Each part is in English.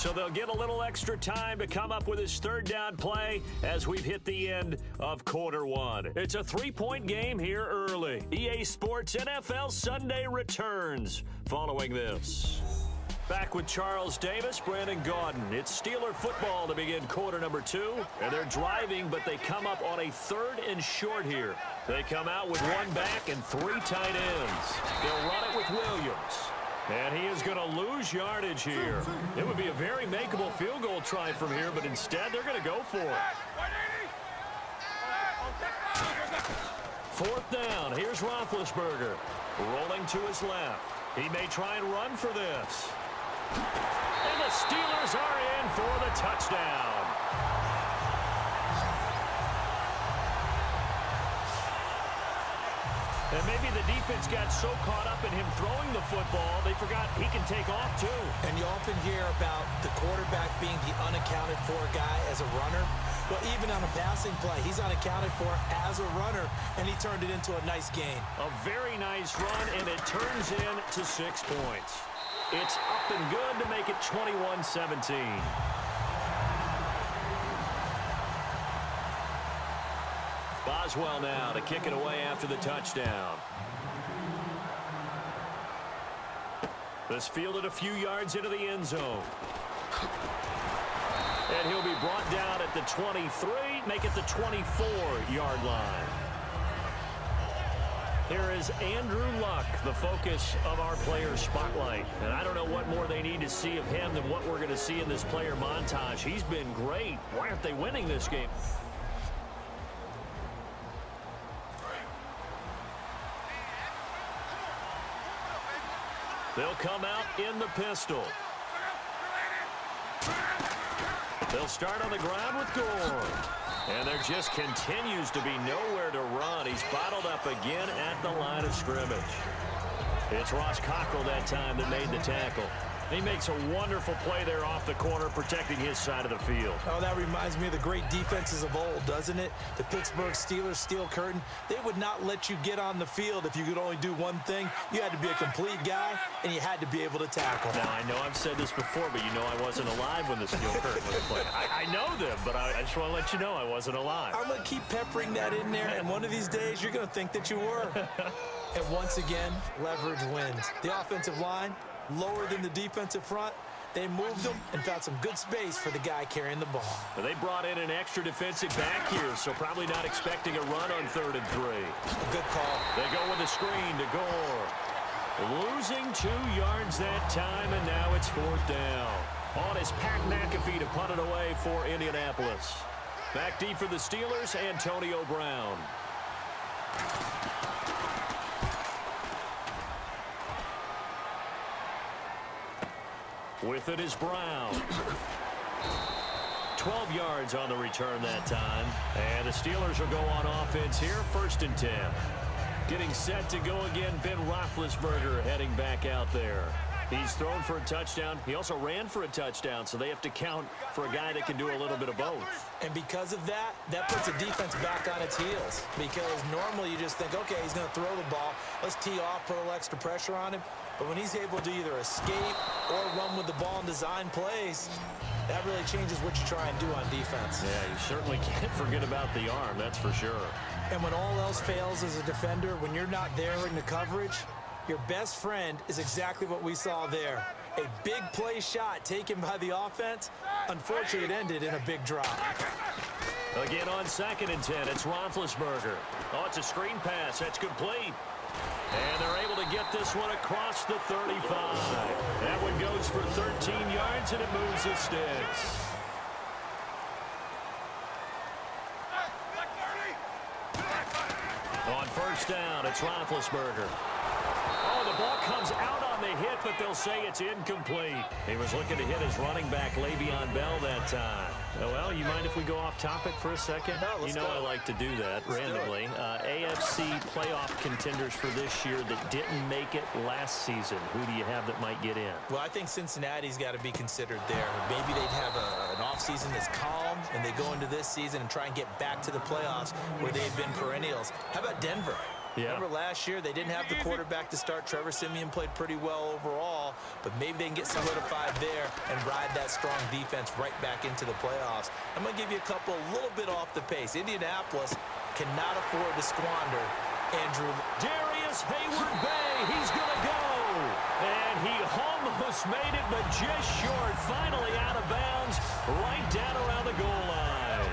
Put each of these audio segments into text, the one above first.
So they'll get a little extra time to come up with his third down play as we've hit the end of quarter one. It's a 3-point game here early. EA Sports NFL Sunday returns following this. Back with Charles Davis, Brandon Gaudin. It's Steeler football to begin quarter number 2. And they're driving, but they come up on a 3rd and short here. They come out with 1 back and 3 tight ends. They'll run it with Williams. And he is going to lose yardage here. It would be a very makeable field goal try from here, but instead they're going to go for it. 4th down. Here's Roethlisberger. Rolling to his left. He may try and run for this. And the Steelers are in for the touchdown. And maybe the defense got so caught up in him throwing the football, they forgot he can take off too. And you often hear about the quarterback being the unaccounted for guy as a runner. Well, even on a passing play, he's unaccounted for as a runner, and he turned it into a nice gain. A very nice run, and it turns into 6 points. It's up and good to make it 21-17. Boswell now to kick it away after the touchdown. This fielded a few yards into the end zone. And he'll be brought down at the 23, make it the 24-yard line. Here is Andrew Luck, the focus of our player spotlight. And I don't know what more they need to see of him than what we're going to see in this player montage. He's been great. Why aren't they winning this game? They'll come out in the pistol. They'll start on the ground with Gore. And there just continues to be nowhere to run. He's bottled up again at the line of scrimmage. It's Ross Cockrell that time that made the tackle. He makes a wonderful play there off the corner, protecting his side of the field. Oh, that reminds me of the great defenses of old, doesn't it? The Pittsburgh Steelers steel curtain. They would not let you get on the field if you could only do one thing. You had to be a complete guy, and you had to be able to tackle. Now, I know I've said this before, but you know I wasn't alive when the steel curtain was played. I know them, but I just want to let you know I wasn't alive. I'm going to keep peppering that in there, and one of these days you're going to think that you were. And once again, leverage wins. The offensive line, lower than the defensive front. They moved them and found some good space for the guy carrying the ball. Well, they brought in an extra defensive back here, so probably not expecting a run on 3rd and 3. Good call. They go with a screen to Gore. Losing 2 yards that time, and now it's 4th down. On is Pat McAfee to punt it away for Indianapolis. Back deep for the Steelers, Antonio Brown. With it is Brown. 12 yards on the return that time. And the Steelers will go on offense here, 1st and 10. Getting set to go again, Ben Roethlisberger heading back out there. He's thrown for a touchdown. He also ran for a touchdown, so they have to count for a guy that can do a little bit of both. And because of that, that puts the defense back on its heels. Because normally you just think, okay, he's going to throw the ball. Let's tee off, put a little extra pressure on him. But when he's able to either escape or run with the ball and design plays, that really changes what you try and do on defense. Yeah, you certainly can't forget about the arm, that's for sure. And when all else fails as a defender, when you're not there in the coverage, your best friend is exactly what we saw there. A big play shot taken by the offense. Unfortunately, it ended in a big drop. Again on 2nd and 10, it's Roethlisberger. Oh, it's a screen pass. That's complete. And they're able to get this one across the 35. That one goes for 13 yards, and it moves the sticks. On 1st down, it's Roethlisberger. Oh, the ball comes out on the hit, but they'll say it's incomplete. He was looking to hit his running back, Le'Veon Bell, that time. Well, you mind if we go off topic for a second? No, let's go. I like to do that randomly. AFC playoff contenders for this year that didn't make it last season. Who do you have that might get in? Well, I think Cincinnati's got to be considered there. Maybe they'd have an offseason that's calm, and they go into this season and try and get back to the playoffs where they've been perennials. How about Denver? Yeah. Remember last year, they didn't have the quarterback to start. Trevor Siemian played pretty well overall, but maybe they can get solidified there and ride that strong defense right back into the playoffs. I'm going to give you a couple a little bit off the pace. Indianapolis cannot afford to squander Andrew. Darius Hayward-Bay, he's going to go. And he almost made it, but just short. Finally out of bounds, right down around the goal line.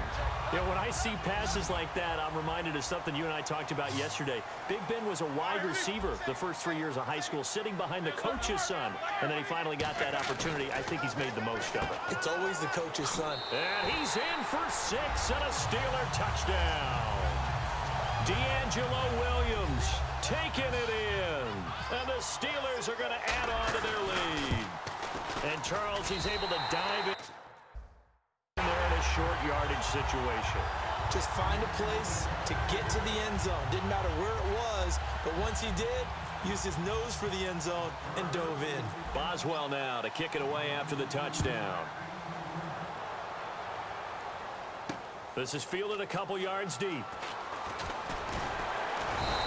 You know, when I see passes like that, I'm reminded of something you and I talked about yesterday. Big Ben was a wide receiver the first 3 years of high school, sitting behind the coach's son. And then he finally got that opportunity. I think he's made the most of it. It's always the coach's son. And he's in for 6 and a Steeler touchdown. D'Angelo Williams taking it in. And the Steelers are going to add on to their lead. And Charles, he's able to dive in there in a short yardage situation. Just find a place to get to the end zone. Didn't matter where it was, but once he did, used his nose for the end zone and dove in. Boswell now to kick it away after the touchdown. This is fielded a couple yards deep.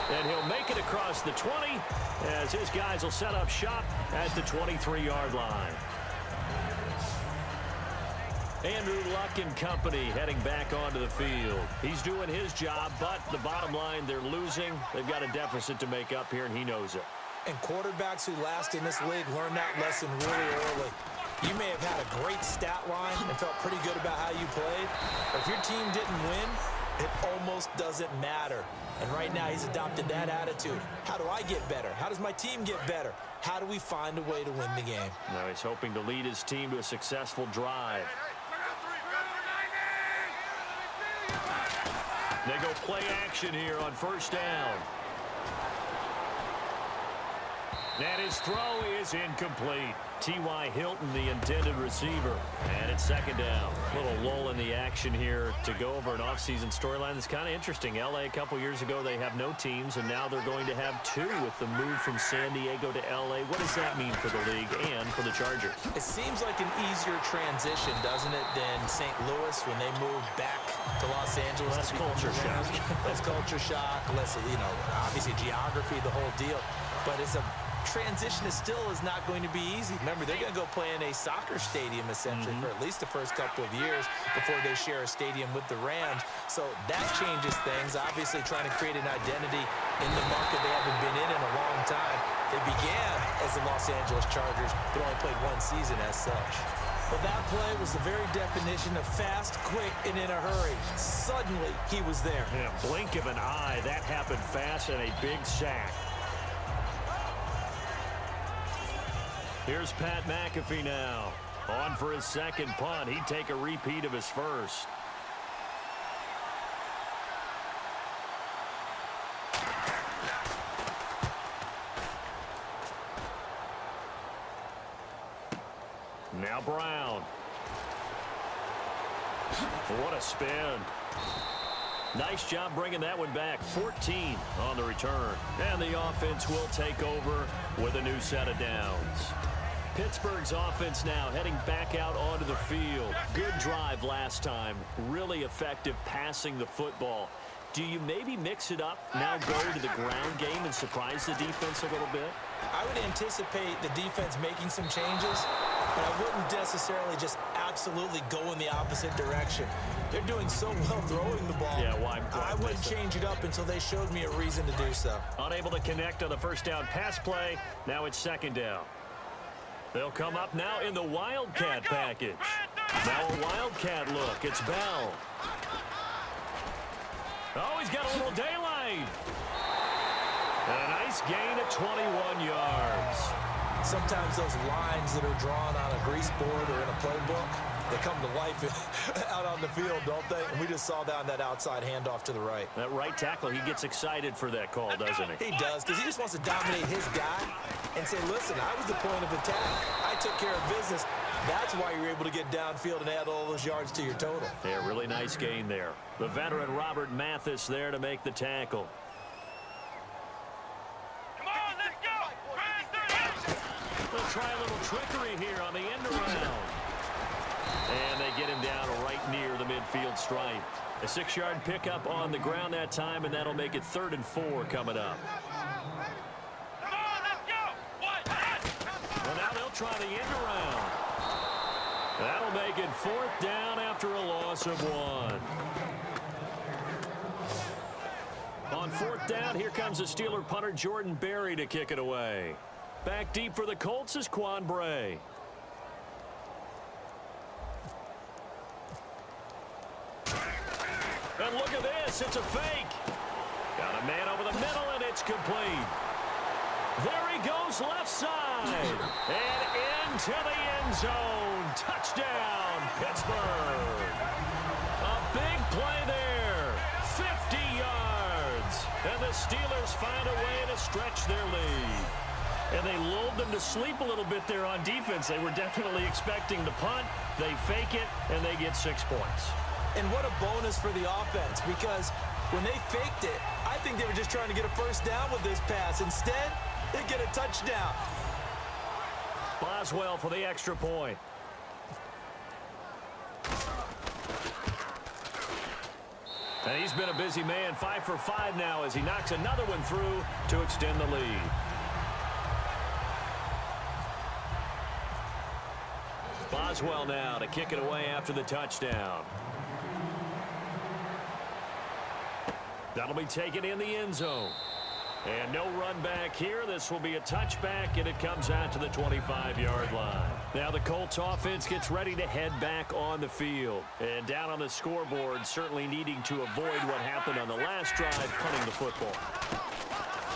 And he'll make it across the 20 as his guys will set up shop at the 23-yard line. Andrew Luck and company heading back onto the field. He's doing his job, but the bottom line, they're losing. They've got a deficit to make up here, and he knows it. And quarterbacks who last in this league learn that lesson really early. You may have had a great stat line and felt pretty good about how you played, but if your team didn't win, it almost doesn't matter. And right now, he's adopted that attitude. How do I get better? How does my team get better? How do we find a way to win the game? Now he's hoping to lead his team to a successful drive. They go play action here on first down. And his throw is incomplete. T.Y. Hilton, the intended receiver. And it's second down. A little lull in the action here to go over an offseason storyline that's kind of interesting. L.A. a couple years ago, they have no teams, and now they're going to have 2 with the move from San Diego to L.A. What does that mean for the league and for the Chargers? It seems like an easier transition, doesn't it, than St. Louis when they moved back to Los Angeles. Less culture shock. Less culture shock, less, obviously geography, the whole deal. But it's a transition is not going to be easy. Remember, they're going to go play in a soccer stadium, essentially, for at least the first couple of years before they share a stadium with the Rams. So that changes things, obviously trying to create an identity in the market they haven't been in a long time. They began as the Los Angeles Chargers, but only played 1 season as such. Well, that play was the very definition of fast, quick, and in a hurry. Suddenly, he was there. In a blink of an eye, that happened fast, and a big sack. Here's Pat McAfee now. On for his second punt. He'd take a repeat of his first. Now Brown. What a spin. Nice job bringing that one back. 14 on the return. And the offense will take over with a new set of downs. Pittsburgh's offense now heading back out onto the field. Good drive last time. Really effective passing the football. Do you maybe mix it up, now go to the ground game and surprise the defense a little bit? I would anticipate the defense making some changes, but I wouldn't necessarily just absolutely go in the opposite direction. They're doing so well throwing the ball. Yeah, why I wouldn't change it up until they showed me a reason to do so. Unable to connect on the first down pass play. Now it's second down. They'll come up now in the Wildcat package. Now a Wildcat look. It's Bell. Oh, he's got a little daylight. And a nice gain at 21 yards. Sometimes those lines that are drawn on a grease board or in a playbook, they come to life out on the field, don't they? And we just saw down that outside handoff to the right. That right tackle, he gets excited for that call, doesn't he? He does, because he just wants to dominate his guy and say, listen, I was the point of attack. I took care of business. That's why you're able to get downfield and add all those yards to your total. Yeah, really nice gain there. The veteran Robert Mathis there to make the tackle. Come on, let's go! They'll try a little trickery here on the end around. And they get him down right near the midfield stripe. A 6-yard pickup on the ground that time, and that'll make it 3rd and 4 coming up. Well, now they'll try the end around. That'll make it 4th down after a loss of 1. On 4th down, here comes the Steeler punter Jordan Berry to kick it away. Back deep for the Colts is Quan Bray. And look at this, it's a fake. Got a man over the middle, and it's complete. There he goes left side. And into the end zone. Touchdown, Pittsburgh. A big play there. 50 yards. And the Steelers find a way to stretch their lead. And they lulled them to sleep a little bit there on defense. They were definitely expecting the punt. They fake it, and they get 6 points. And what a bonus for the offense, because when they faked it, I think they were just trying to get a first down with this pass. Instead, they get a touchdown. Boswell for the extra point. And he's been a busy man, 5 for 5 now as he knocks another one through to extend the lead. Boswell now to kick it away after the touchdown. That'll be taken in the end zone. And no run back here. This will be a touchback, and it comes out to the 25-yard line. Now the Colts offense gets ready to head back on the field. And down on the scoreboard, certainly needing to avoid what happened on the last drive, punting the football.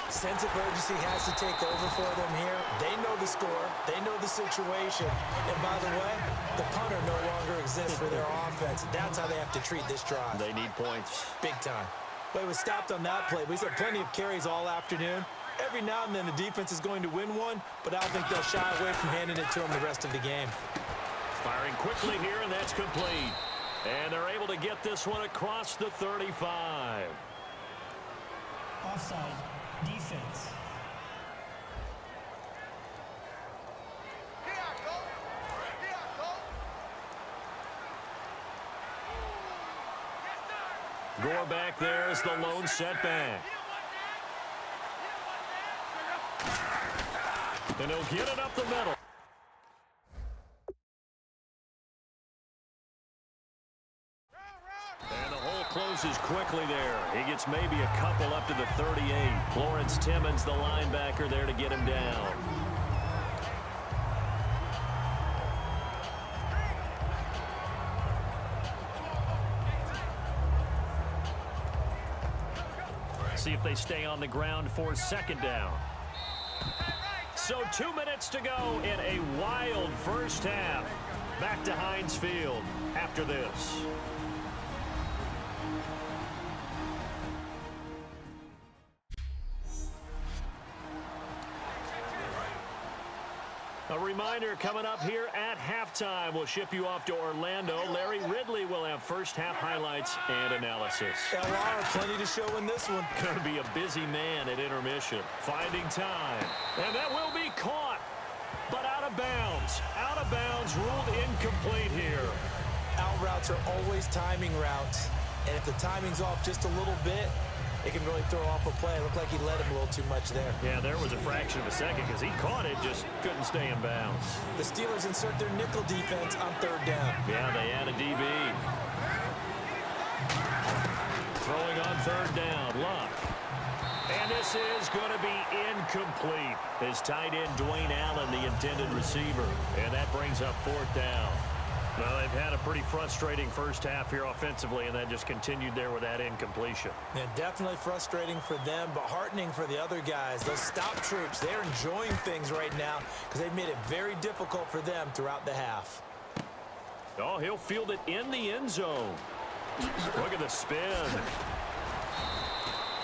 Sense of urgency has to take over for them here. They know the score. They know the situation. And by the way, the punter no longer exists for their offense. That's how they have to treat this drive. They need points. Big time. But he was stopped on that play. But he's had plenty of carries all afternoon. Every now and then the defense is going to win one, but I don't think they'll shy away from handing it to him the rest of the game. Firing quickly here, and that's complete. And they're able to get this one across the 35. Offside. Defense. Gore back there is the lone setback. And he'll get it up the middle. And the hole closes quickly there. He gets maybe a couple up to the 38. Lawrence Timmons, the linebacker, there to get him down. See if they stay on the ground for 2nd down. So 2 minutes to go in a wild first half. Back to Heinz Field after this. A reminder coming up here at halftime. We'll ship you off to Orlando. Larry Ridley will have first half highlights and analysis. LR, plenty to show in this one. Going to be a busy man at intermission. Finding time. And that will be caught. But out of bounds. Out of bounds, ruled incomplete here. Out routes are always timing routes. And if the timing's off just a little bit, it can really throw off a play. It looked like he led him a little too much there. Yeah, there was a fraction of a second because he caught it, just couldn't stay in bounds. The Steelers insert their nickel defense on 3rd down. Yeah, they add a DB. Throwing on 3rd down, Luck. And this is going to be incomplete. His tight end, Dwayne Allen, the intended receiver. And that brings up 4th down. Well, they've had a pretty frustrating first half here offensively, and then just continued there with that incompletion. Yeah, definitely frustrating for them, but heartening for the other guys. Those stop troops, they're enjoying things right now because they've made it very difficult for them throughout the half. Oh, he'll field it in the end zone. Look at the spin.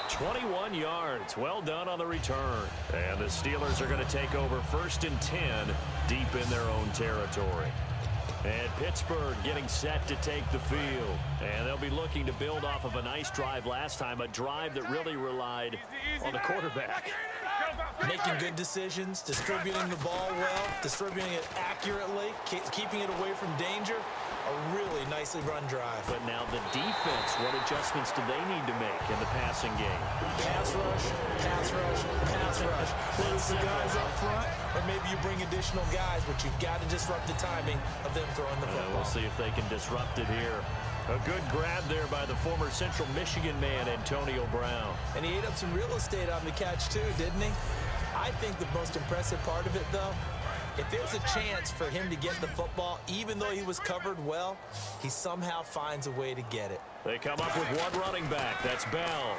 21 yards. Well done on the return. And the Steelers are going to take over 1st and 10 deep in their own territory. And Pittsburgh getting set to take the field. And they'll be looking to build off of a nice drive last time, a drive that really relied on the quarterback. Making good decisions, distributing the ball well, distributing it accurately, keeping it away from danger. A really nicely run drive. But now the defense, what adjustments do they need to make in the passing game? Pass rush, pass rush, pass rush. Whether it's the guys up front or maybe you bring additional guys, but you've got to disrupt the timing of them throwing the football. We'll see if they can disrupt it here. A good grab there by the former Central Michigan man, Antonio Brown. And he ate up some real estate on the catch too, didn't he? I think the most impressive part of it, though, if there's a chance for him to get the football, even though he was covered well, he somehow finds a way to get it. They come up with one running back. That's Bell.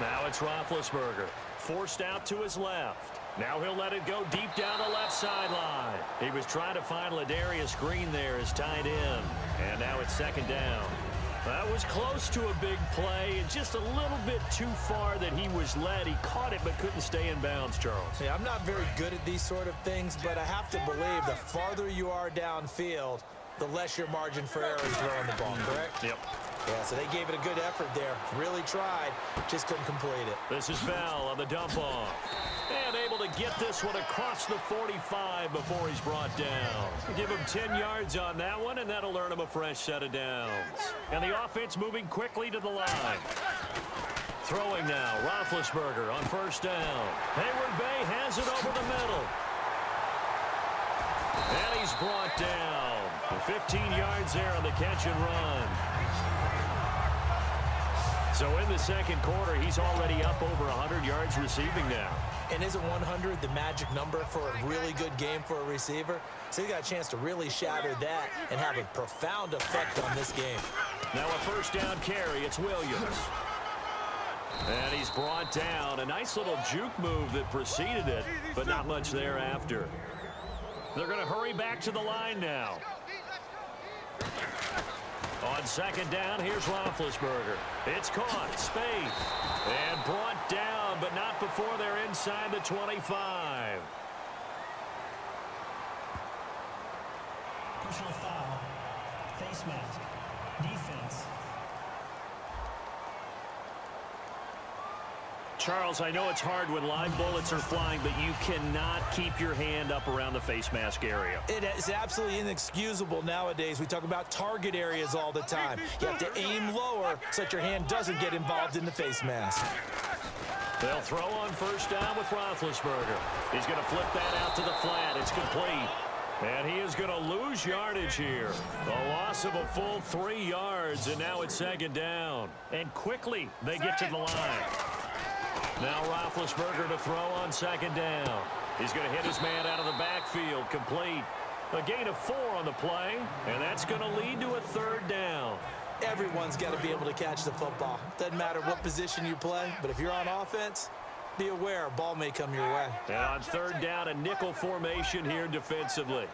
Now it's Roethlisberger. Forced out to his left. Now he'll let it go deep down the left sideline. He was trying to find Ladarius Green there as tight end. And now it's second down. That was close to a big play and just a little bit too far that he was led. He caught it but couldn't stay in bounds, Charles. Yeah, I'm not very good at these sort of things, but I have to believe the farther you are downfield, the less your margin for error is throwing the ball, correct? Yep. Yeah, so they gave it a good effort there. Really tried, just couldn't complete it. This is Bell on the dump off. And able to get this one across the 45 before he's brought down. Give him 10 yards on that one, and that'll earn him a fresh set of downs. And the offense moving quickly to the line. Throwing now, Roethlisberger on first down. Hayward Bay has it over the middle. And he's brought down. 15 yards there on the catch and run. So in the second quarter, he's already up over 100 yards receiving now. And isn't 100 the magic number for a really good game for a receiver? So he got a chance to really shatter that and have a profound effect on this game. Now a first down carry. It's Williams. And he's brought down. A nice little juke move that preceded it, but not much thereafter. They're going to hurry back to the line now. On second down, here's Roethlisberger. It's caught. Spaeth. And brought down, but not before they're inside the 25. Personal foul. Face mask. Defense. Charles, I know it's hard when live bullets are flying, but you cannot keep your hand up around the face mask area. It is absolutely inexcusable nowadays. We talk about target areas all the time. You have to aim lower so that your hand doesn't get involved in the face mask. They'll throw on first down with Roethlisberger. He's going to flip that out to the flat. It's complete. And he is going to lose yardage here. A loss of a full 3 yards, and now it's second down. And quickly they get to the line. Now Roethlisberger to throw on second down. He's going to hit his man out of the backfield, complete. A gain of 4 on the play, and that's going to lead to a third down. Everyone's got to be able to catch the football. Doesn't matter what position you play, but if you're on offense, be aware a ball may come your way. And on third down, a nickel formation here defensively.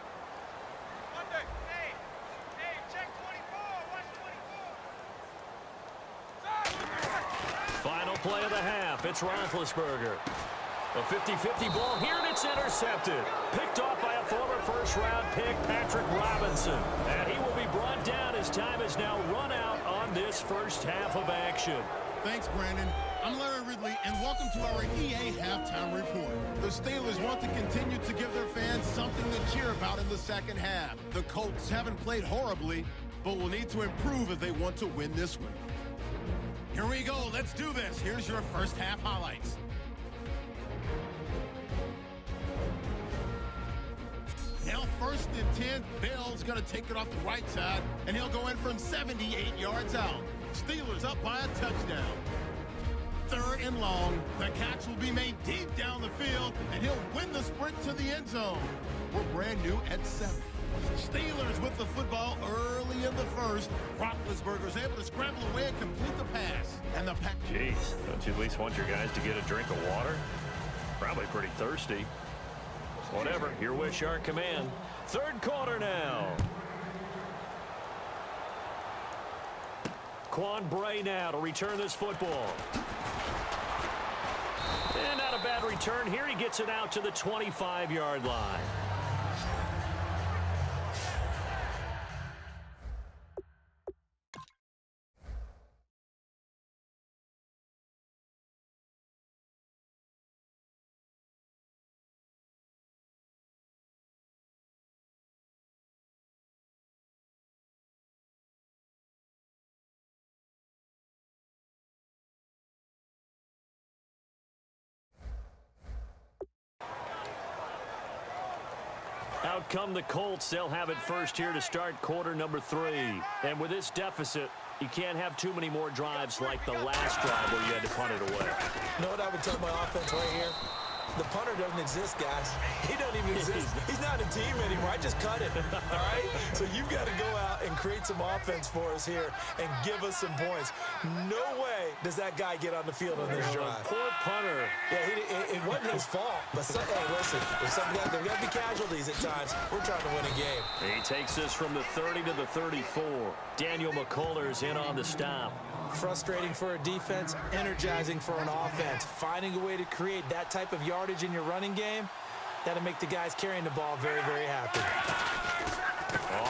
Final play of the half. It's Roethlisberger. A 50-50 ball here, and it's intercepted. Picked off by a former first-round pick, Patrick Robinson. And he will be brought down as time is now run out on this first half of action. Thanks, Brandon. I'm Larry Ridley, and welcome to our EA Halftime Report. The Steelers want to continue to give their fans something to cheer about in the second half. The Colts haven't played horribly, but will need to improve if they want to win this one. Here we go. Let's do this. Here's your first half highlights. Now first and 10, Bell's going to take it off the right side, and he'll go in from 78 yards out. Steelers up by a touchdown. Third and long. The catch will be made deep down the field, and he'll win the sprint to the end zone. We're brand new at 7. Steelers with the football early in the first. Roethlisberger's able to scramble away and complete the pass. And the pack. Jeez, don't you at least want your guys to get a drink of water? Probably pretty thirsty. Whatever, your wish, our command. Third quarter now. Quan Bray now to return this football. And not a bad return here. He gets it out to the 25-yard line. Out come the Colts. They'll have it first here to start quarter number 3. And with this deficit, you can't have too many more drives like the last drive where you had to punt it away. You know what I would tell my offense right here? The punter doesn't exist, guys. He doesn't even exist. He's not a team anymore. I just cut it, all right? So you've got to go out and create some offense for us here and give us some points. No way does that guy get on the field on this drive. Poor punter. Yeah, it wasn't his fault. But, hey, listen, there's got to be casualties at times. We're trying to win a game. He takes this from the 30 to the 34. Daniel McCullers in on the stop. Frustrating for a defense, energizing for an offense. Finding a way to create that type of yardage in your running game, that'll make the guys carrying the ball very, very happy.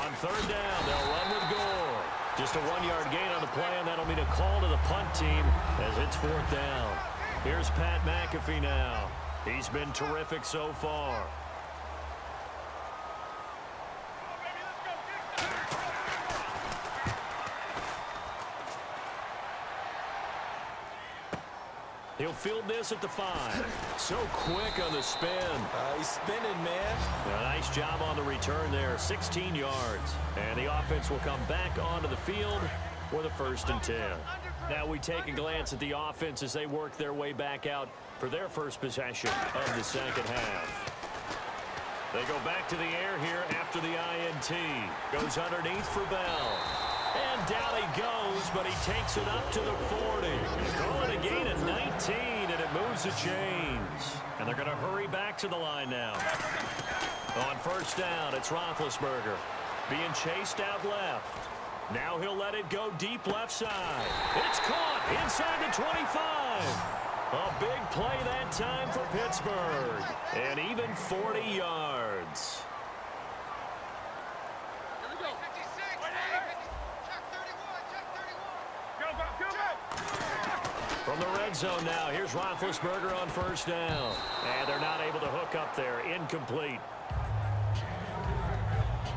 On third down, they'll run with Gore. Just a 1-yard gain on the play, and that'll mean a call to the punt team as it's fourth down. Here's Pat McAfee now. He's been terrific so far. He'll field this at the 5. So quick on the spin. He's spinning, man. A nice job on the return there. 16 yards. And the offense will come back onto the field with a 1st and 10. Now we take a glance at the offense as they work their way back out for their first possession of the second half. They go back to the air here after the INT. Goes underneath for Bell. And down he goes, but he takes it up to the 40. Call it a gain of 19, and it moves the chains. And they're going to hurry back to the line now. On first down, it's Roethlisberger being chased out left. Now he'll let it go deep left side. It's caught inside the 25. A big play that time for Pittsburgh. And even 40 yards. From the red zone now, here's Roethlisberger on first down. And they're not able to hook up there. Incomplete.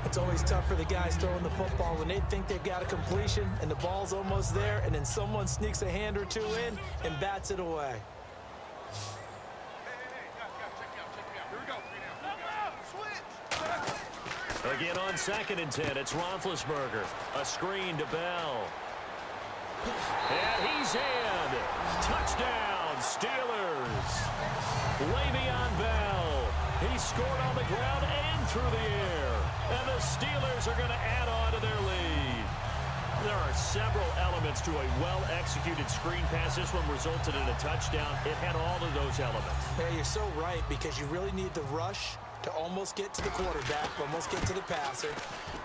It's always tough for the guys throwing the football when they think they've got a completion and the ball's almost there, and then someone sneaks a hand or two in and bats it away. Again on 2nd and 10, it's Roethlisberger. A screen to Bell. And he's in. Touchdown, Steelers. Le'Veon Bell. He scored on the ground and through the air. And the Steelers are going to add on to their lead. There are several elements to a well-executed screen pass. This one resulted in a touchdown. It had all of those elements. Yeah, you're so right, because you really need the rush to almost get to the quarterback, almost get to the passer.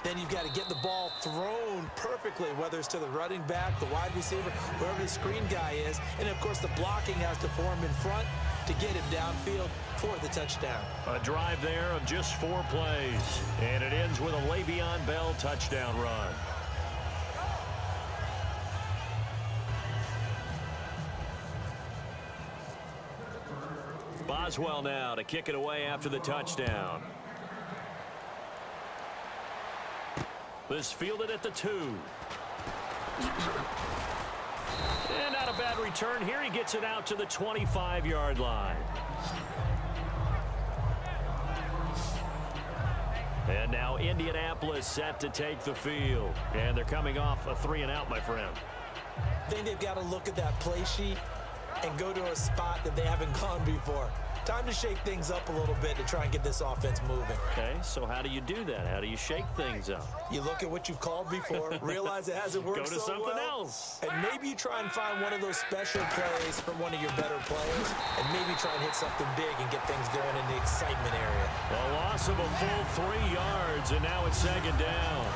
Then you've got to get the ball thrown perfectly, whether it's to the running back, the wide receiver, wherever the screen guy is. And, of course, the blocking has to form in front to get him downfield for the touchdown. A drive there of just 4 plays. And it ends with a Le'Veon Bell touchdown run. Boswell now to kick it away after the touchdown. This fielded at the 2. And not a bad return here. He gets it out to the 25-yard line. And now Indianapolis set to take the field. And they're coming off a 3-and-out, my friend. I think they've got to look at that play sheet and go to a spot that they haven't gone before. Time to shake things up a little bit to try and get this offense moving. Okay, so how do you do that? How do you shake things up? You look at what you've called before, realize it hasn't worked so well. Go to something else. And maybe you try and find one of those special plays from one of your better players, and maybe try and hit something big and get things going in the excitement area. A loss of a full 3 yards, and now it's 2nd down.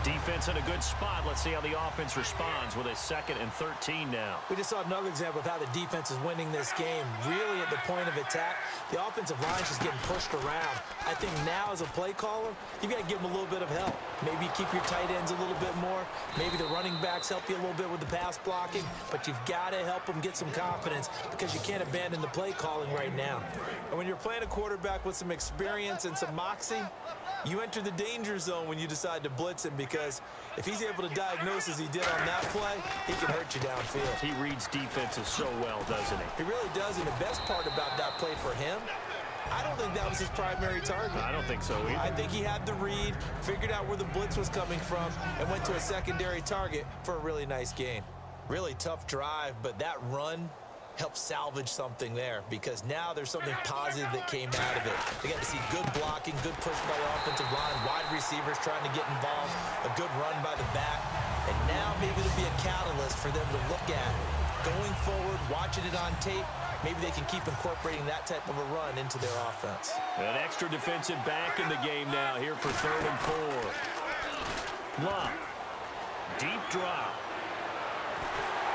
Defense in a good spot. Let's see how the offense responds with a 2nd and 13 now. We just saw another example of how the defense is winning this game. Really at the point of attack, the offensive line is just getting pushed around. I think now as a play caller, you've got to give them a little bit of help. Maybe keep your tight ends a little bit more. Maybe the running backs help you a little bit with the pass blocking. But you've got to help them get some confidence, because you can't abandon the play calling right now. And when you're playing a quarterback with some experience and some moxie, you enter the danger zone when you decide to blitz him, because if he's able to diagnose as he did on that play, he can hurt you downfield. He reads defenses so well, doesn't he? He really does, and the best part about that play for him I don't think that was his primary target. I don't think so either. I think he had the read, figured out where the blitz was coming from, and went to a secondary target for a really nice gain. Really tough drive, but that run helped salvage something there because now there's something positive that came out of it. They got to see good blocking, good push by the offensive line, wide receivers trying to get involved, a good run by the back, and now maybe it'll be a catalyst for them to look at going forward, watching it on tape. Maybe they can keep incorporating that type of a run into their offense. An extra defensive back in the game now here for 3rd and 4. Love. Deep drop.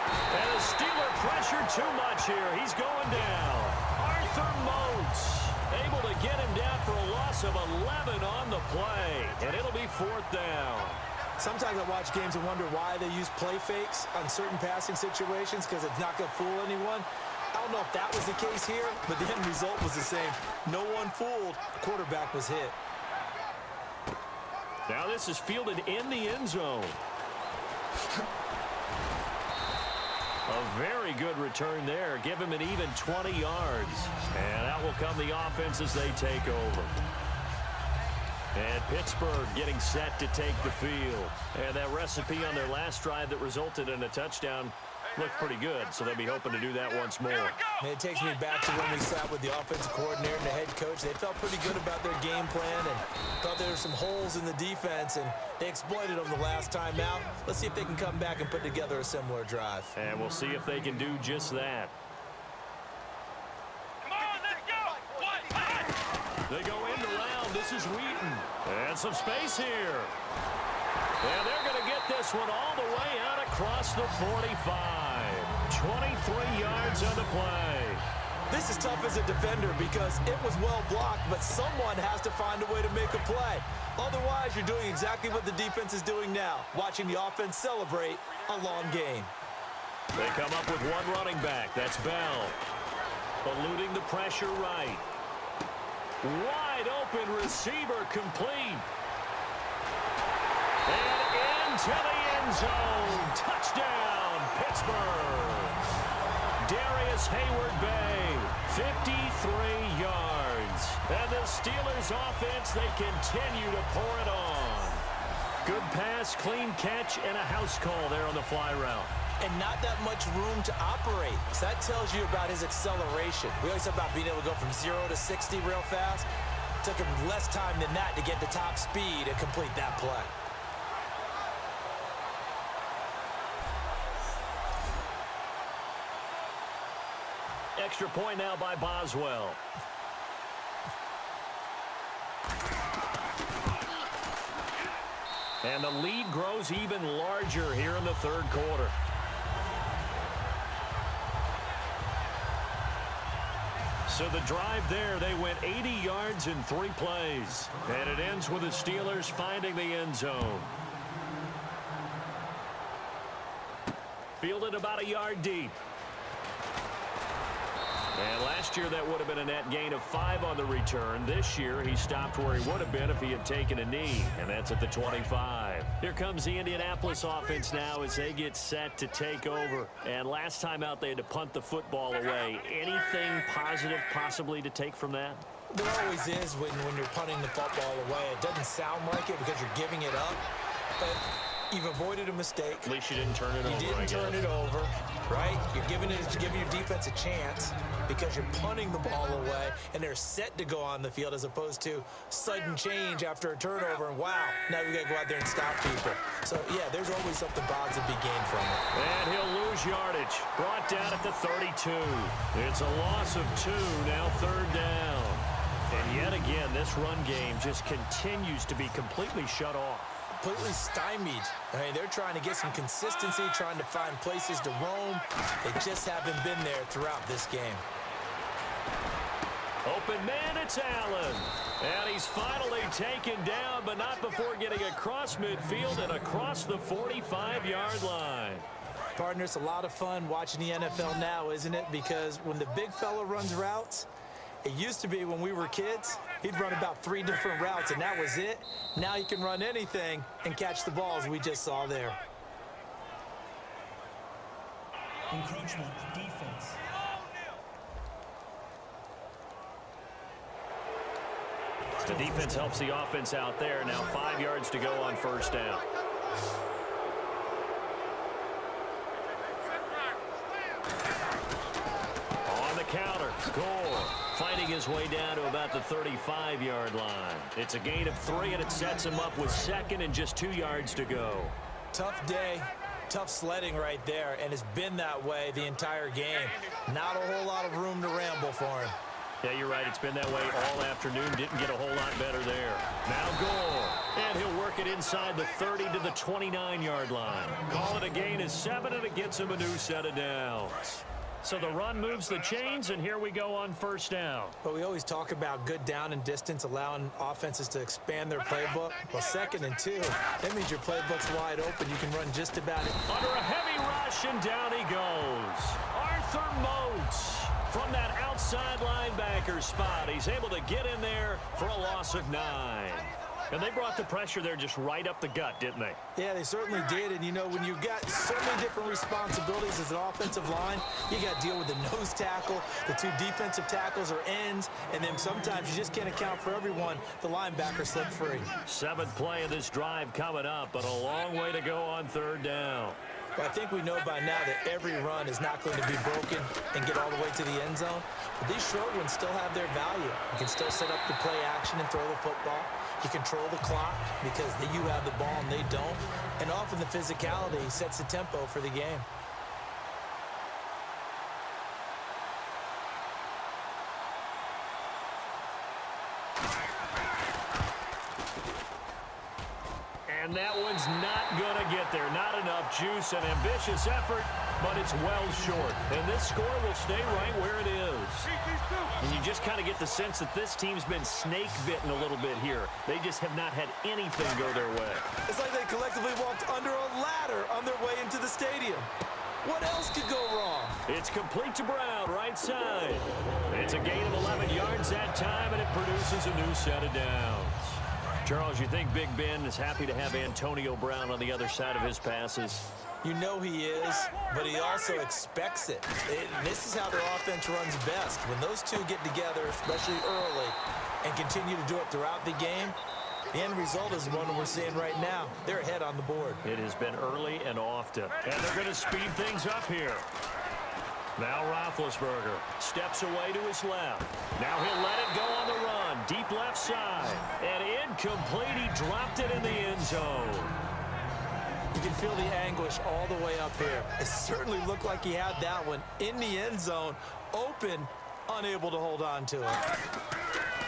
And the Steeler pressure too much here. He's going down. Arthur Moats able to get him down for a loss of 11 on the play. And it'll be 4th down. Sometimes I watch games and wonder why they use play fakes on certain passing situations because it's not going to fool anyone. I don't know if that was the case here, but the end result was the same. No one fooled. The quarterback was hit. Now this is fielded in the end zone. A very good return there. Give him an even 20 yards. And out will come the offense as they take over. And Pittsburgh getting set to take the field. And that recipe on their last drive that resulted in a touchdown looked pretty good, so they'll be hoping to do that once more. And it takes me back to when we sat with the offensive coordinator and the head coach. They felt pretty good about their game plan and thought there were some holes in the defense, and they exploited them the last time out. Let's see if they can come back and put together a similar drive. And we'll see if they can do just that. Come on, let's go! They go into round. This is Wheaton. And some space here. And they're going to get this one all the way out across the 45. 23 yards on the play. This is tough as a defender because it was well blocked, but someone has to find a way to make a play. Otherwise, you're doing exactly what the defense is doing now, watching the offense celebrate a long game. They come up with one running back. That's Bell. Eluding the pressure right. Wide open receiver complete. And into the end zone. Touchdown, Pittsburgh. Darius Hayward-Bay, 53 yards. And the Steelers offense, they continue to pour it on. Good pass, clean catch, and a house call there on the fly route. And not that much room to operate. So that tells you about his acceleration. We always talk about being able to go from 0 to 60 real fast. It took him less time than that to get the top speed and complete that play. Extra point now by Boswell. And the lead grows even larger here in the 3rd quarter. So the drive there, they went 80 yards in 3 plays. And it ends with the Steelers finding the end zone. Fielded about a yard deep. And last year, that would have been a net gain of 5 on the return. This year, he stopped where he would have been if he had taken a knee, and that's at the 25. Here comes the Indianapolis offense now as they get set to take over. And last time out, they had to punt the football away. Anything positive possibly to take from that? There always is when you're punting the football away. It doesn't sound like it because you're giving it up, but you've avoided a mistake. At least you didn't turn it over. You didn't turn it over, right? You're giving your defense a chance because you're punting the ball away, and they're set to go on the field as opposed to sudden change after a turnover, and wow, now we got to go out there and stop people. So, yeah, there's always something positive to be gained from it. And he'll lose yardage. Brought down at the 32. It's a loss of 2, now 3rd down. And yet again, this run game just continues to be completely shut off. Completely stymied. I mean, they're trying to get some consistency, trying to find places to roam. They just haven't been there throughout this game. Open man, it's Allen. And he's finally taken down, but not before getting across midfield and across the 45-yard line. Partner, it's a lot of fun watching the NFL now, isn't it? Because when the big fella runs routes, it used to be when we were kids, he'd run about 3 different routes, and that was it. Now he can run anything and catch the balls we just saw there. Encroachment, defense. The defense helps the offense out there. Now 5 yards to go on first down. On the counter, Gore fighting his way down to about the 35-yard line. It's a gain of 3, and it sets him up with second and just 2 yards to go. Tough day, tough sledding right there, and it's been that way the entire game. Not a whole lot of room to ramble for him. Yeah, you're right. It's been that way all afternoon. Didn't get a whole lot better there. Now Gore, and he'll work it inside the 30 to the 29-yard line. Call it a gain of 7, and it gets him a new set of downs. So the run moves the chains, and here we go on first down. But we always talk about good down and distance, allowing offenses to expand their playbook. Well, 2nd and 2, that means your playbook's wide open. You can run just about it. Under a heavy rush, and down he goes. Arthur Moats from that outside linebacker spot. He's able to get in there for a loss of 9. And they brought the pressure there just right up the gut, didn't they? Yeah, they certainly did. And, you know, when you've got so many different responsibilities as an offensive line, you got to deal with the nose tackle, the 2 defensive tackles or ends, and then sometimes you just can't account for everyone. The linebacker slipped free. 7th play of this drive coming up, but a long way to go on third down. Well, I think we know by now that every run is not going to be broken and get all the way to the end zone. But these short ones still have their value. You can still set up the play action and throw the football. You control the clock because you have the ball and they don't. And often the physicality sets the tempo for the game. And that one's not going to get there. Not enough juice. An ambitious effort, but it's well short. And this score will stay right where it is. And you just kind of get the sense that this team's been snake-bitten a little bit here. They just have not had anything go their way. It's like they collectively walked under a ladder on their way into the stadium. What else could go wrong? It's complete to Brown, right side. It's a gain of 11 yards that time, and it produces a new set of downs. Charles, you think Big Ben is happy to have Antonio Brown on the other side of his passes? You know he is, but he also expects it. This is how their offense runs best. When those two get together, especially early, and continue to do it throughout the game, the end result is the one we're seeing right now. They're ahead on the board. It has been early and often. And they're going to speed things up here. Now Roethlisberger steps away to his left. Now he'll let it go on the run. Deep left side. And incomplete. He dropped it in the end zone. You can feel the anguish all the way up here. It certainly looked like he had that one in the end zone, open, unable to hold on to it.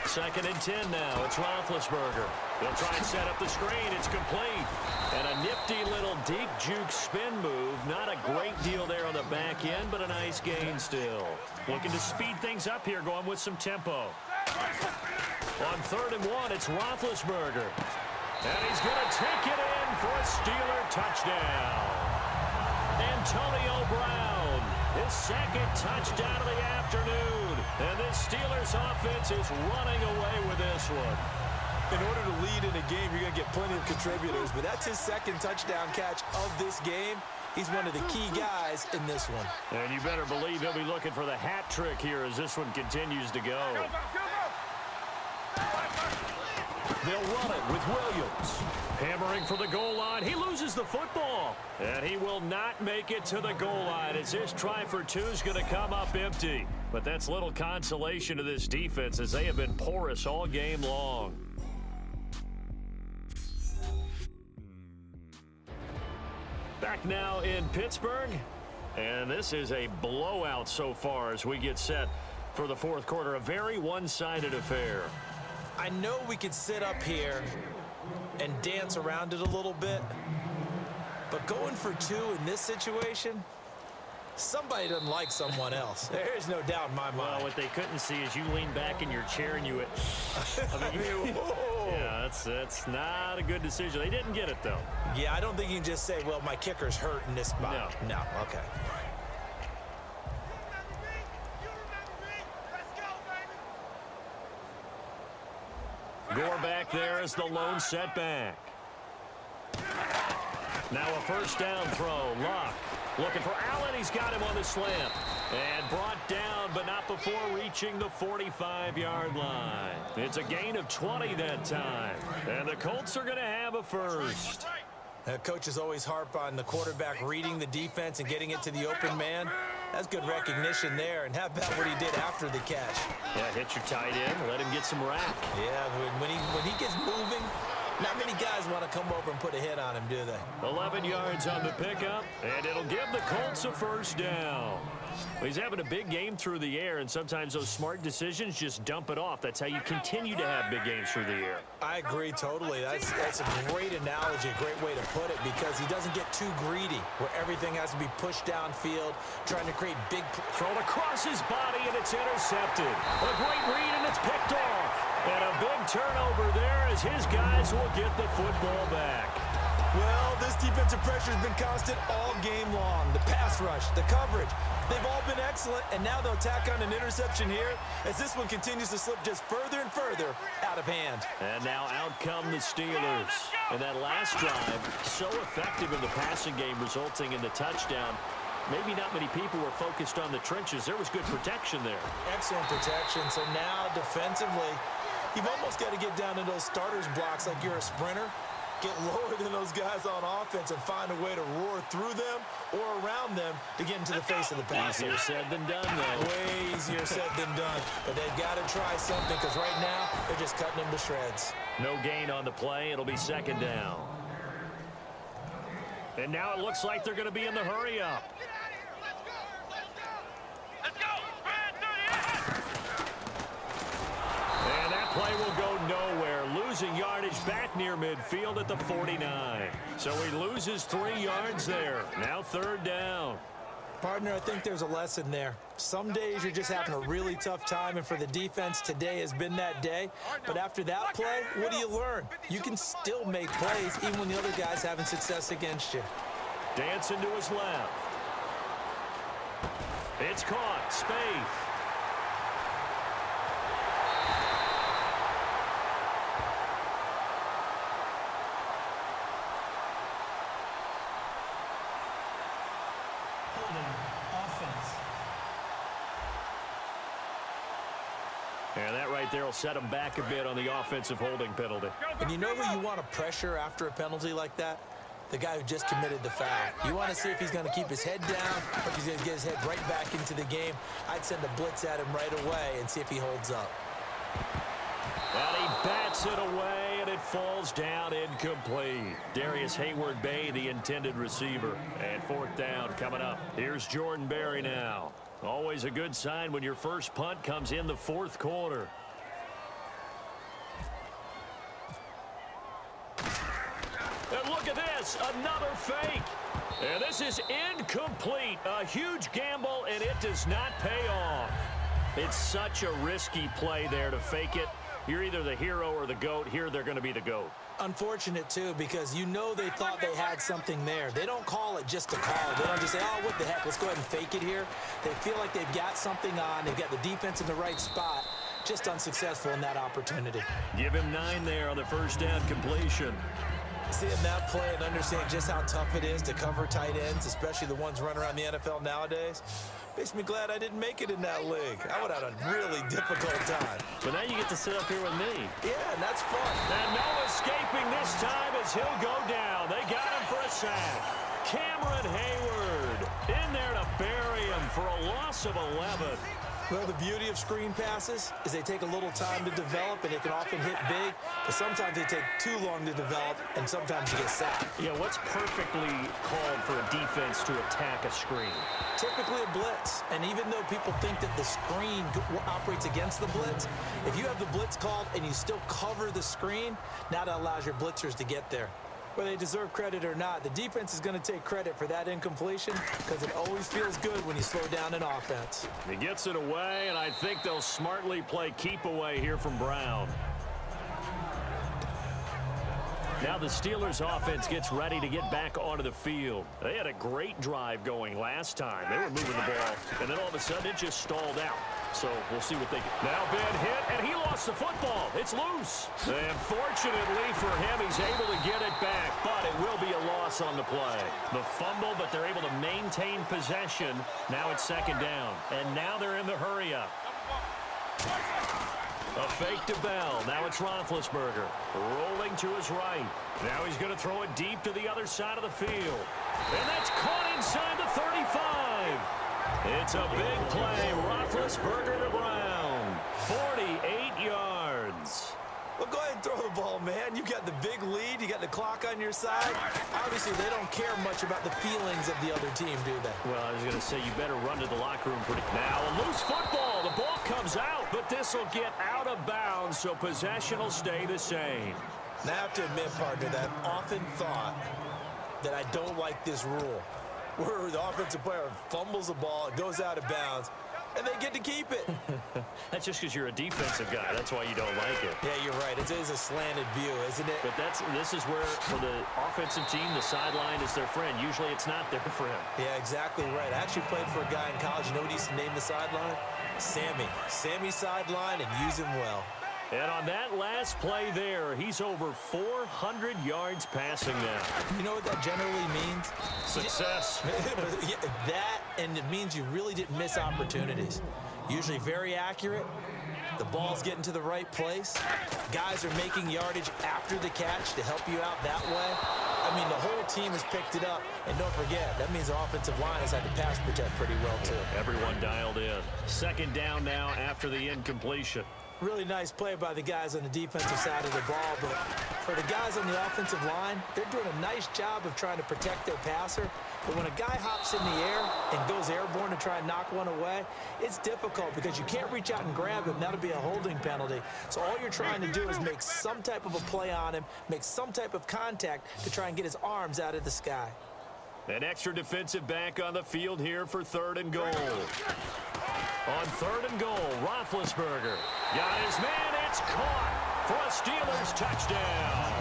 2nd and 10 now. It's Roethlisberger. They'll try and set up the screen. It's complete. And a nifty little deep juke spin move. Not a great deal there on the back end, but a nice gain still. Looking to speed things up here, going with some tempo. On 3rd and 1, it's Roethlisberger. And he's going to take it in for a Steeler touchdown. Antonio Brown, his 2nd touchdown of the afternoon. And this Steelers offense is running away with this one. In order to lead in a game, you're going to get plenty of contributors, but that's his 2nd touchdown catch of this game. He's one of the key guys in this one. And you better believe he'll be looking for the hat trick here as this one continues to go. They'll run it with Williams. Hammering for the goal line. He loses the football. And he will not make it to the goal line as this try for 2 is going to come up empty. But that's little consolation to this defense as they have been porous all game long. Back now in Pittsburgh. And this is a blowout so far as we get set for the 4th quarter. A very one-sided affair. I know we could sit up here and dance around it a little bit, but going for 2 in this situation, somebody doesn't like someone else. There's no doubt in my mind. Well, what they couldn't see is you lean back in your chair and you yeah, that's not a good decision. They didn't get it, though. Yeah, I don't think you can just say, well, my kicker's hurt in this spot. No, okay. Gore back there as the lone setback. Now a 1st down throw. Luck Looking for Allen. He's got him on the slant. And brought down, but not before reaching the 45-yard line. It's a gain of 20 that time. And the Colts are going to have a first. Coaches always harp on the quarterback reading the defense and getting it to the open man. That's good recognition there. And how about what he did after the catch? Yeah, hit your tight end. Let him get some rack. Yeah, when he gets moving, not many guys want to come over and put a hit on him, do they? 11 yards on the pickup, and it'll give the Colts a first down. Well, he's having a big game through the air, and sometimes those smart decisions just dump it off. That's how you continue to have big games through the air. I agree totally. That's a great analogy, a great way to put it, because he doesn't get too greedy where everything has to be pushed downfield, trying to create big... Thrown across his body, and it's intercepted. A great read, and it's picked off. And a big turnover there as his guys will get the football back. Well, this defensive pressure has been constant all game long. The pass rush, the coverage, they've all been excellent, and now they'll tack on an interception here as this one continues to slip just further and further out of hand. And now out come the Steelers. And that last drive, so effective in the passing game, resulting in the touchdown. Maybe not many people were focused on the trenches. There was good protection there. Excellent protection. So now defensively, you've almost got to get down to those starters blocks like you're a sprinter. Get lower than those guys on offense and find a way to roar through them or around them to get into the face of the passer. Easier said than done, though. Way easier said than done. But they've got to try something because right now they're just cutting them to shreds. No gain on the play. It'll be second down. And now it looks like they're going to be in the hurry-up. Let's go. And that play will go nowhere. Losing yardage back near midfield at the 49. So he loses 3 yards there. Now third down. Partner, I think there's a lesson there. Some days you're just having a really tough time, and for the defense, today has been that day. But after that play, what do you learn? You can still make plays even when the other guy's having success against you. Dancing to his left. It's caught. Spaeth. And that right there will set him back a bit on the offensive holding penalty. And you know who you want to pressure after a penalty like that? The guy who just committed the foul. You want to see if he's going to keep his head down or if he's going to get his head right back into the game. I'd send a blitz at him right away and see if he holds up. And he bats it away, and it falls down incomplete. Darius Hayward-Bay, the intended receiver. And fourth down coming up. Here's Jordan Berry now. Always a good sign when your first punt comes in the fourth quarter. And look at this, another fake. And this is incomplete. A huge gamble, and it does not pay off. It's such a risky play there to fake it. You're either the hero or the GOAT. Here they're going to be the GOAT. Unfortunate, too, because you know they thought they had something there. They don't call it just a call. They don't just say, oh, what the heck, let's go ahead and fake it here. They feel like they've got something on. They've got the defense in the right spot. Just unsuccessful in that opportunity. Give him 9 there on the first down completion. Seeing that play and understanding just how tough it is to cover tight ends, especially the ones running around the NFL nowadays, makes me glad I didn't make it in that league. I would have had a really difficult time. But now you get to sit up here with me. Yeah, and that's fun. And no escaping this time as he'll go down. They got him for a sack. Cameron Hayward in there to bury him for a loss of 11. Well, the beauty of screen passes is they take a little time to develop, and they can often hit big, but sometimes they take too long to develop, and sometimes you get sacked. Yeah, what's perfectly called for a defense to attack a screen? Typically a blitz, and even though people think that the screen operates against the blitz, if you have the blitz called and you still cover the screen, now that allows your blitzers to get there. Whether they deserve credit or not, the defense is going to take credit for that incompletion because it always feels good when you slow down an offense. He gets it away, and I think they'll smartly play keep away here from Brown. Now the Steelers offense gets ready to get back onto the field. They had a great drive going last time. They were moving the ball, and then all of a sudden it just stalled out. So we'll see what they get. Now bad hit, and he lost the football. It's loose. And fortunately for him, he's able to get it back, but it will be a loss on the play. The fumble, but they're able to maintain possession. Now it's second down, and now they're in the hurry-up. A fake to Bell. Now it's Roethlisberger rolling to his right. Now he's going to throw it deep to the other side of the field. And that's caught inside the 35. It's a big play. Roethlisberger to Brown. 48 yards. Well, go ahead and throw the ball, man. You got the big lead. You got the clock on your side. Obviously, they don't care much about the feelings of the other team, do they? Well, I was going to say you better run to the locker room pretty. Now a loose football. The ball comes out, but this will get out of bounds, so possession will stay the same. Now, I have to admit, partner, that I've often thought that I don't like this rule, where the offensive player fumbles the ball, it goes out of bounds, and they get to keep it. That's just because you're a defensive guy. That's why you don't like it. Yeah, you're right. It is a slanted view, isn't it? But this is where, for the offensive team, the sideline is their friend. Usually it's not their friend. Yeah, exactly right. I actually played for a guy in college. You know what he used to name the sideline? Sammy. Sammy sideline, and use him well. And on that last play there, he's over 400 yards passing now. You know what that generally means? Success. Yeah, that, and it means you really didn't miss opportunities. Usually very accurate. The ball's getting to the right place. Guys are making yardage after the catch to help you out that way. I mean, the whole team has picked it up. And don't forget, that means the offensive line has had to pass protect pretty well, too. Everyone dialed in. Second down now after the incompletion. Really nice play by the guys on the defensive side of the ball, but for the guys on the offensive line, they're doing a nice job of trying to protect their passer. But when a guy hops in the air and goes airborne to try and knock one away, it's difficult because you can't reach out and grab him. That'll be a holding penalty. So all you're trying to do is make some type of a play on him, make some type of contact to try and get his arms out of the sky. An extra defensive back on the field here for third and goal. On third and goal, Roethlisberger got his man. It's caught for a Steelers touchdown.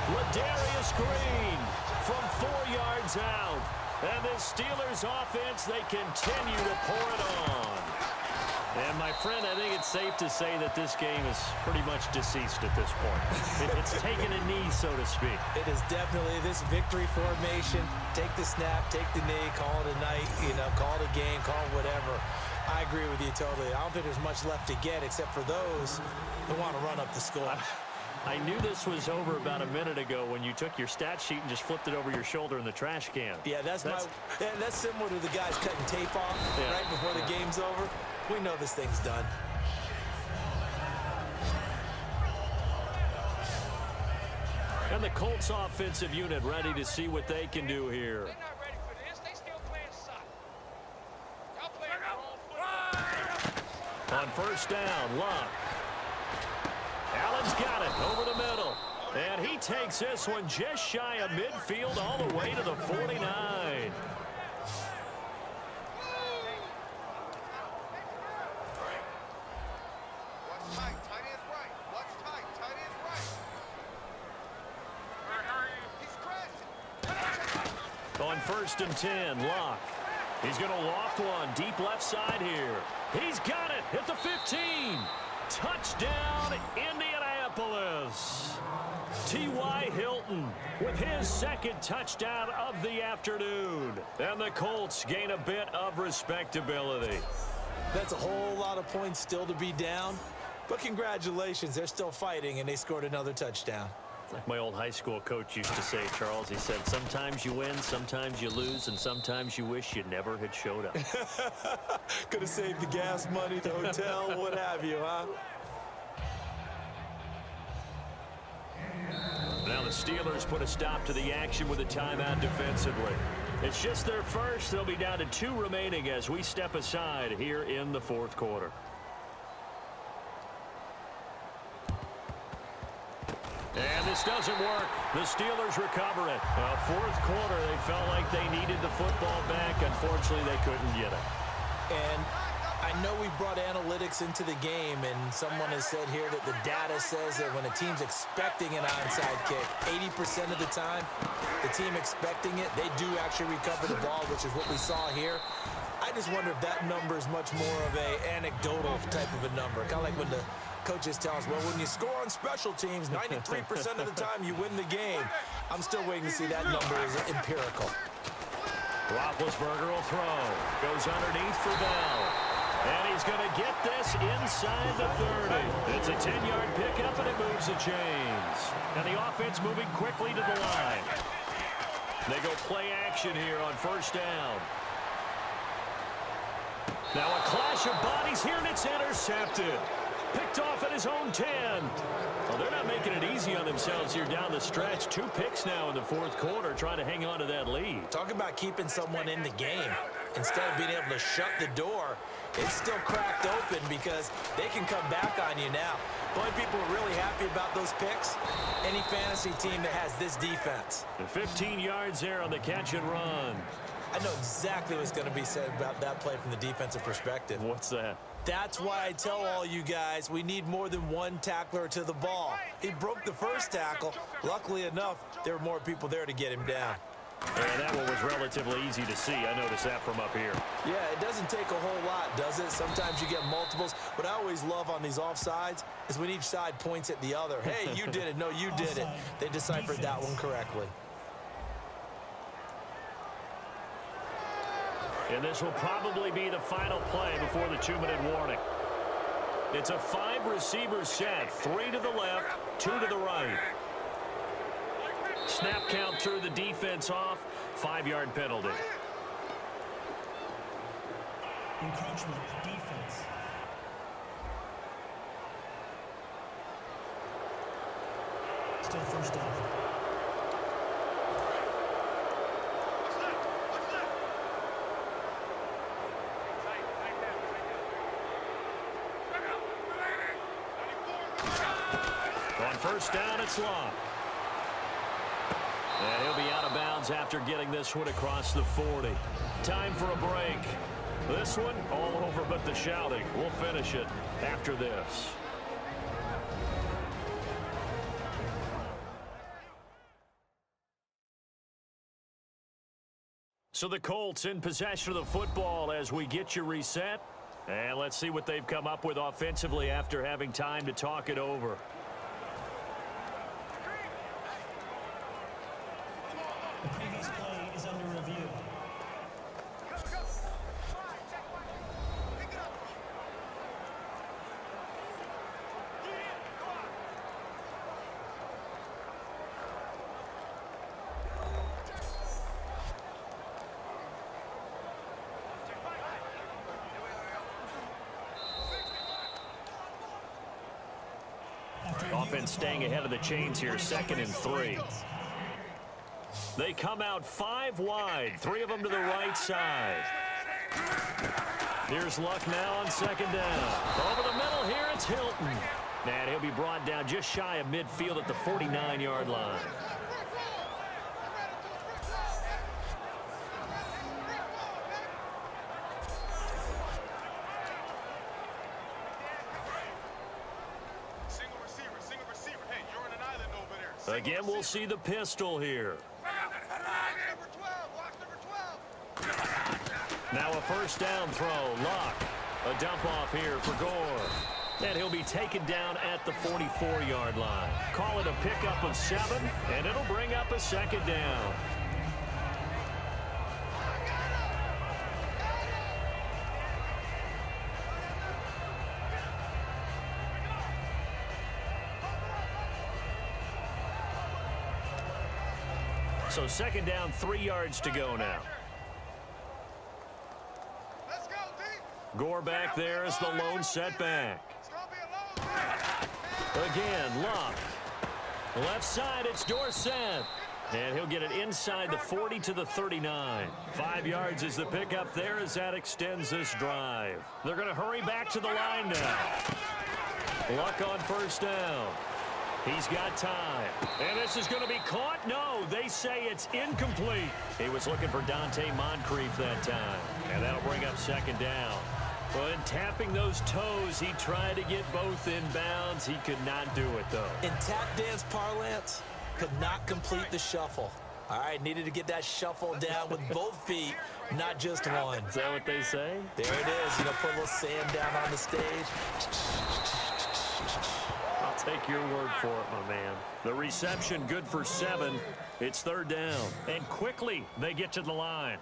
Ladarius Green from 4 yards out. And this Steelers offense, they continue to pour it on. And, my friend, I think it's safe to say that this game is pretty much deceased at this point. It's taken a knee, so to speak. It is definitely this victory formation. Take the snap, take the knee, call it a night, call it a game, call it whatever. I agree with you totally. I don't think there's much left to get except for those who want to run up the score. I knew this was over about a minute ago when you took your stat sheet and just flipped it over your shoulder in the trash can. Yeah, that's similar to the guys cutting tape off right before the game's over. We know this thing's done. And the Colts offensive unit ready to see what they can do here. They're not ready for this. They still playing soccer. Y'all playing their own football. On first down, Luck. Allen's got it over the middle. And he takes this one just shy of midfield all the way to the 49. On first and 10, Luck. He's going to loft one deep left side here. He's got it at the 15. Touchdown, Indianapolis. T.Y. Hilton with his second touchdown of the afternoon. And the Colts gain a bit of respectability. That's a whole lot of points still to be down. But congratulations, they're still fighting, and they scored another touchdown. Like my old high school coach used to say, Charles, he said, sometimes you win, sometimes you lose, and sometimes you wish you never had showed up. Could have saved the gas money, the hotel, what have you, huh? Now the Steelers put a stop to the action with a timeout defensively. It's just their first. They'll be down to 2 remaining as we step aside here in the fourth quarter. And this doesn't work. The Steelers recover it. Fourth quarter, they felt like they needed the football back. Unfortunately, they couldn't get it. And I know we've brought analytics into the game, and someone has said here that the data says that when a team's expecting an onside kick, 80% of the time, the team expecting it, they do actually recover the ball, which is what we saw here. I just wonder if that number is much more of a anecdotal type of a number. Kind of like when the coaches tell us, well, when you score on special teams, 93% of the time you win the game. I'm still waiting to see that number is empirical. Roethlisberger will throw. Goes underneath for Bell. And he's going to get this inside the 30. It's a 10-yard pickup, and it moves the chains. And the offense moving quickly to the line. They go play action here on first down. Now a clash of bodies here, and it's intercepted. Picked off at his own 10. Well, they're not making it easy on themselves here down the stretch. 2 picks now in the fourth quarter, trying to hang on to that lead. Talk about keeping someone in the game. Instead of being able to shut the door, it's still cracked open because they can come back on you now. The only people who are really happy about those picks, any fantasy team that has this defense. The 15 yards there on the catch and run. I know exactly what's going to be said about that play from the defensive perspective. What's that? That's why I tell all you guys we need more than one tackler to the ball. He broke the first tackle. Luckily enough, there were more people there to get him down. And that one was relatively easy to see. I noticed that from up here. Yeah, it doesn't take a whole lot, does it? Sometimes you get multiples. What I always love on these offsides is when each side points at the other. Hey, you did it. No, you did it. They deciphered that one correctly. And this will probably be the final play before the 2-minute warning. It's a 5-receiver set. 3 to the left, 2 to the right. Snap count threw the defense off. 5-yard penalty. Encroachment, defense. Still first down. On first down, it's Locke. And he'll be out of bounds after getting this one across the 40. Time for a break. This one, all over but the shouting. We'll finish it after this. So the Colts in possession of the football as we get you reset. And let's see what they've come up with offensively after having time to talk it over. The previous play is under review. Offense staying ahead of the chains here, 2nd and 3. They come out 5 wide, 3 of them to the right side. Here's Luck now on 2nd down. Over the middle here, it's Hilton. And he'll be brought down just shy of midfield at the 49-yard line. Again, we'll see the pistol here. Now a first down throw. Luck. A dump off here for Gore. And he'll be taken down at the 44-yard line. Call it a pickup of 7, and it'll bring up a 2nd down. So 2nd down, 3 yards to go now. Gore back there as the lone setback. Again, Luck. Left side, it's Dorsett. And he'll get it inside the 40 to the 39. 5 yards is the pickup there as that extends this drive. They're going to hurry back to the line now. Luck on first down. He's got time. And this is going to be caught. No, they say it's incomplete. He was looking for Dante Moncrief that time. And that'll bring up 2nd down. Well, in tapping those toes, he tried to get both in bounds. He could not do it, though. In tap dance parlance, could not complete the shuffle. All right, needed to get that shuffle down with both feet, not just one. Is that what they say? There it is. You know, put a little sand down on the stage. I'll take your word for it, my man. The reception good for 7. It's third down. And quickly, they get to the line.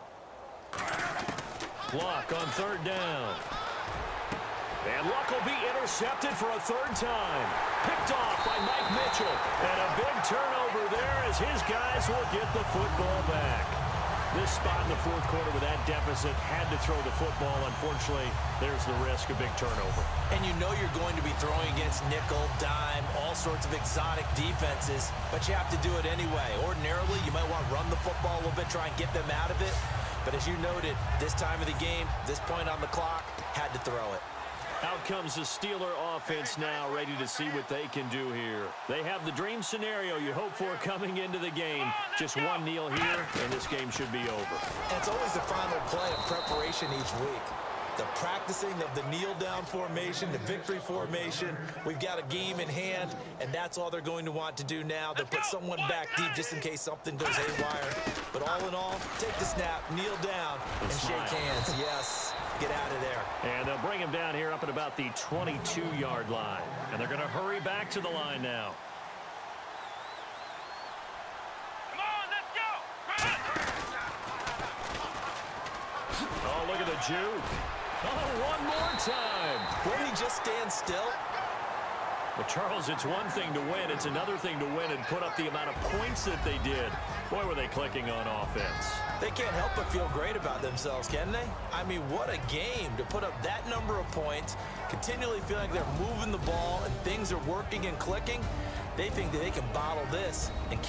Luck on third down. And Luck will be intercepted for a third time. Picked off by Mike Mitchell. And a big turnover there as his guys will get the football back. This spot in the fourth quarter with that deficit had to throw the football. Unfortunately, there's the risk of big turnover. And you know you're going to be throwing against nickel, dime, all sorts of exotic defenses, but you have to do it anyway. Ordinarily, you might want to run the football a little bit, try and get them out of it. But as you noted, this time of the game, this point on the clock, had to throw it. Out comes the Steeler offense now, ready to see what they can do here. They have the dream scenario you hope for coming into the game. Just one kneel here, and this game should be over. And it's always the final play of preparation each week. The practicing of the kneel-down formation, the victory formation. We've got a game in hand, and that's all they're going to want to do now. They'll put someone back deep just in case something goes haywire. But all in all, take the snap, kneel down, and shake hands. Yes, get out of there. And they'll bring him down here up at about the 22-yard line. And they're going to hurry back to the line now. Oh, look at the juke. Oh, one more time. Will he just stand still? But, Charles, it's one thing to win. It's another thing to win and put up the amount of points that they did. Boy, were they clicking on offense. They can't help but feel great about themselves, can they? I mean, what a game to put up that number of points, continually feeling like they're moving the ball and things are working and clicking. They think that they can bottle this and